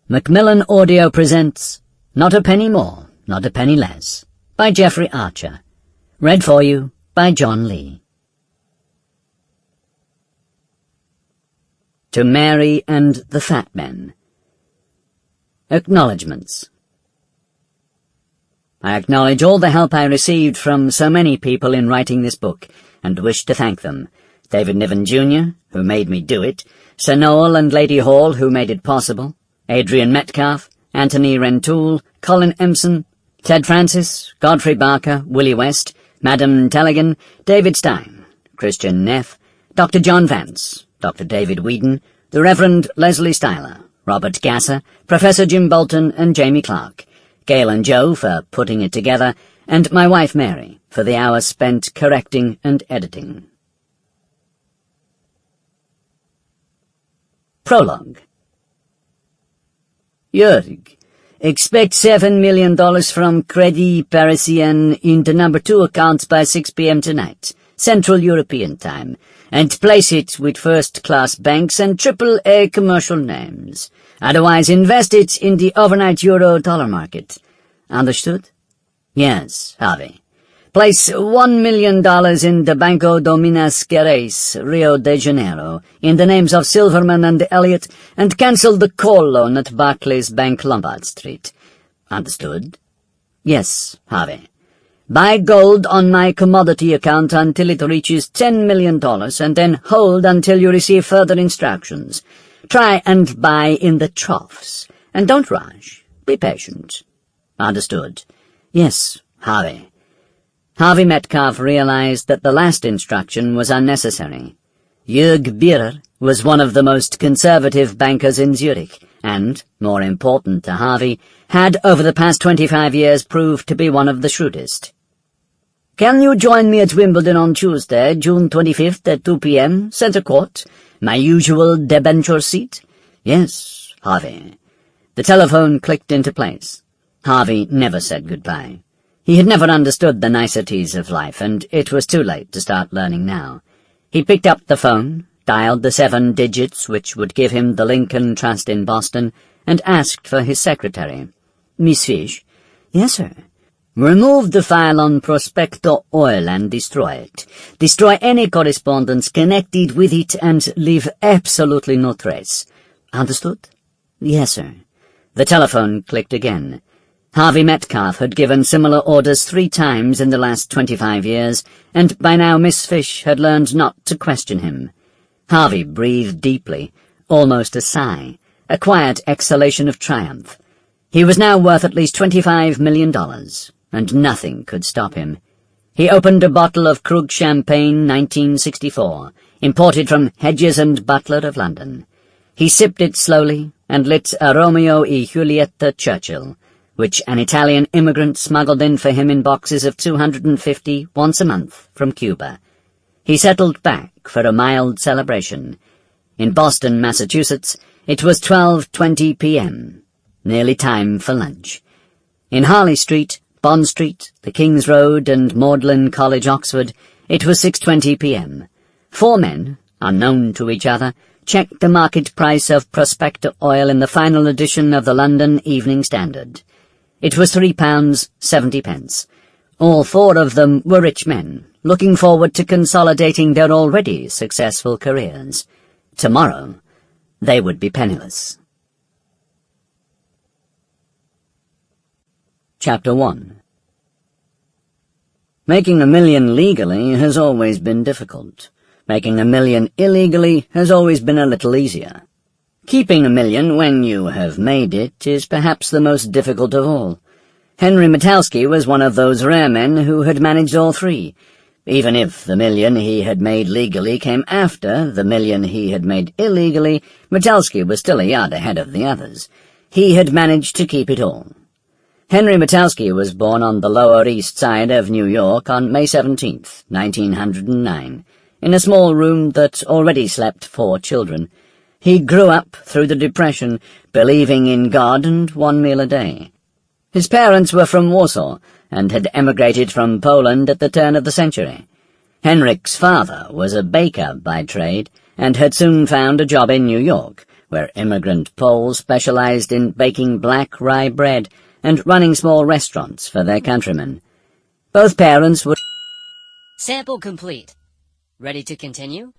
Macmillan Audio presents Not a Penny More, Not a Penny Less by Jeffrey Archer. Read for you by John Lee. To Mary and the Fat Men. Acknowledgements. I acknowledge all the help I received from so many people in writing this book, and wish to thank them. David Niven Jr., who made me do it, Sir Noel and Lady Hall, who made it possible, Adrian Metcalf, Anthony Rentoul, Colin Empson, Ted Francis, Godfrey Barker, Willie West, Madam Tellegen, David Stein, Christian Neff, Dr. John Vance, Dr. David Whedon, the Reverend Leslie Styler, Robert Gasser, Professor Jim Bolton and Jamie Clark, Gail and Joe for putting it together, and my wife Mary for the hours spent correcting and editing. Prologue. Jörg, expect $7 million from Crédit Parisien in the number 2 accounts by 6 p.m. tonight, Central European Time, and place it with first-class banks and AAA commercial names. Otherwise invest it in the overnight euro-dollar market. Understood? Yes, Harvey. Place $1 million in the Banco do Minas Gerais, Rio de Janeiro, in the names of Silverman and Elliott, and cancel the call loan at Barclays Bank, Lombard Street. Understood? Yes, Harvey. Buy gold on my commodity account until it reaches $10 million, and then hold until you receive further instructions. Try and buy in the troughs, and don't rush. Be patient. Understood? Yes, Harvey. Harvey Metcalf realized that the last instruction was unnecessary. Jörg Bierer was one of the most conservative bankers in Zurich, and, more important to Harvey, had over the past 25 years proved to be one of the shrewdest. Can you join me at Wimbledon on Tuesday, June 25th at 2 p.m., Centre Court, my usual debenture seat? Yes, Harvey. The telephone clicked into place. Harvey never said goodbye. He had never understood the niceties of life, and it was too late to start learning now. He picked up the phone, dialed the 7 digits which would give him the Lincoln Trust in Boston, and asked for his secretary. Miss Fish? Yes, sir. Remove the file on Prospector Oil and destroy it. Destroy any correspondence connected with it and leave absolutely no trace. Understood? Yes, sir. The telephone clicked again. Harvey Metcalf had given similar orders 3 times in the last 25 years, and by now Miss Fish had learned not to question him. Harvey breathed deeply, almost a sigh, a quiet exhalation of triumph. He was now worth at least $25 million, and nothing could stop him. He opened a bottle of Krug Champagne 1964, imported from Hedges and Butler of London. He sipped it slowly, and lit a Romeo y Julieta Churchill, which an Italian immigrant smuggled in for him in boxes of 250 once a month from Cuba. He settled back for a mild celebration. In Boston, Massachusetts, it was 12:20 p.m., nearly time for lunch. In Harley Street, Bond Street, the King's Road, and Magdalen College, Oxford, it was 6:20 p.m. 4 men, unknown to each other, checked the market price of Prospector Oil in the final edition of the London Evening Standard. It was £3.70. All 4 of them were rich men, looking forward to consolidating their already successful careers. Tomorrow, they would be penniless. Chapter 1. Making $1 million legally has always been difficult. Making $1 million illegally has always been a little easier. Keeping $1 million when you have made it is perhaps the most difficult of all. Henry Metalski was one of those rare men who had managed all 3. Even if the $1 million he had made legally came after the $1 million he had made illegally, Metalski was still a yard ahead of the others. He had managed to keep it all. Henry Metalski was born on the Lower East Side of New York on May 17th, 1909, in a small room that already slept 4 children. He grew up through the Depression, believing in God and 1 meal a day. His parents were from Warsaw, and had emigrated from Poland at the turn of the century. Henrik's father was a baker by trade, and had soon found a job in New York, where immigrant Poles specialized in baking black rye bread and running small restaurants for their countrymen. Both parents would... Sample complete. Ready to continue?